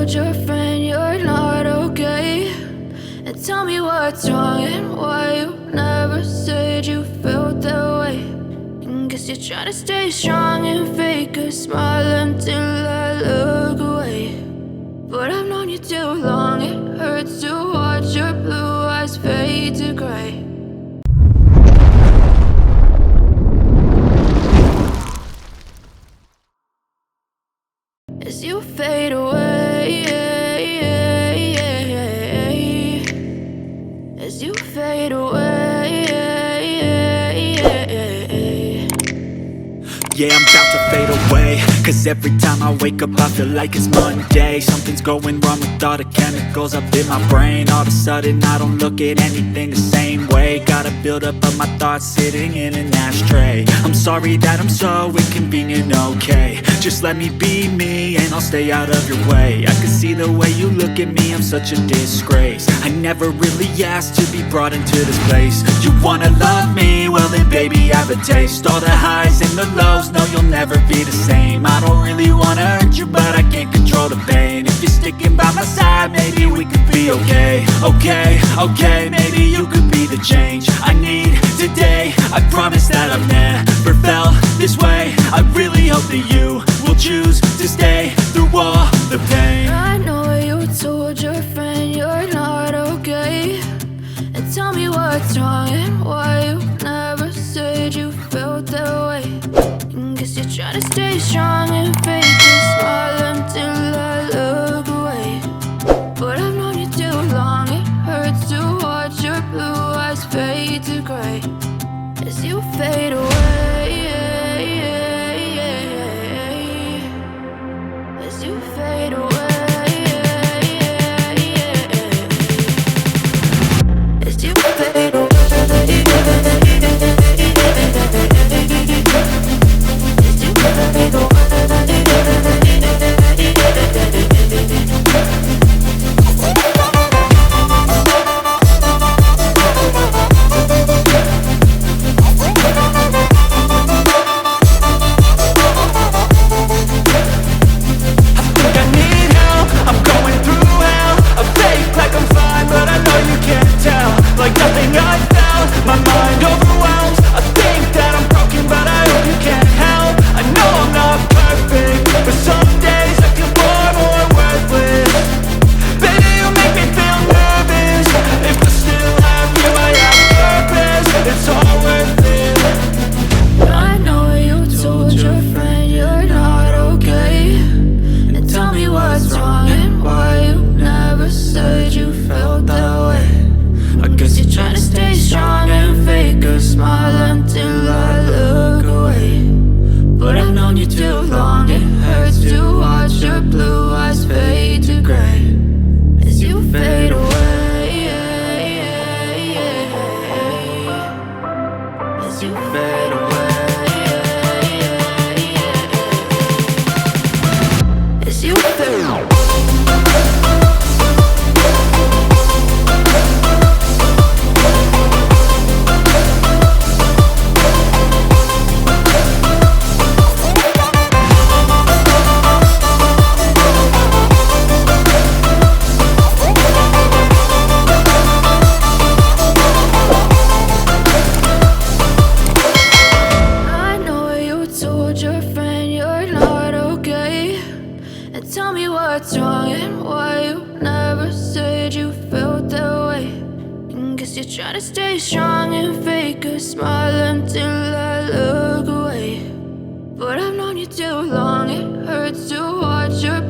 told your friend you're not okay? And tell me what's wrong and why you never said you felt that way. And guess you're trying to stay strong and fake a smile until I look away. But I've known you too long, it hurts to watch your blue eyes fade to gray. As you fade away, as you fade away. Yeah, I'm about to fade away, cause every time I wake up I feel like it's Monday. Something's going wrong with all the chemicals up in my brain. All of a sudden I don't look at anything the same way. Got a buildup of my thoughts sitting in an ashtray. I'm sorry that I'm so inconvenient, okay? Just let me be me and I'll stay out of your way. I can see the way you look at me, I'm such a disgrace. I never really asked to be brought into this place. You wanna love me? Well then baby, have a taste. All the highs and the lows, no, you'll never be the same. I don't really wanna hurt you, but I can't control the pain. If you're sticking by my side, maybe we could be okay. Okay, maybe you could be the change I need today. I promise that I've never felt this way. I really hope that you will choose to stay through all the pain. I know you told your friend you're not okay. And tell me what's wrong and why you never said you felt that way. And guess you're trying to stay strong and fake a smile until I look away. But I've known you too long, it hurts to watch your blue eyes fade to gray. As you fade away, as you fade away. As you fade away. But I've known you too long, it hurts to watch your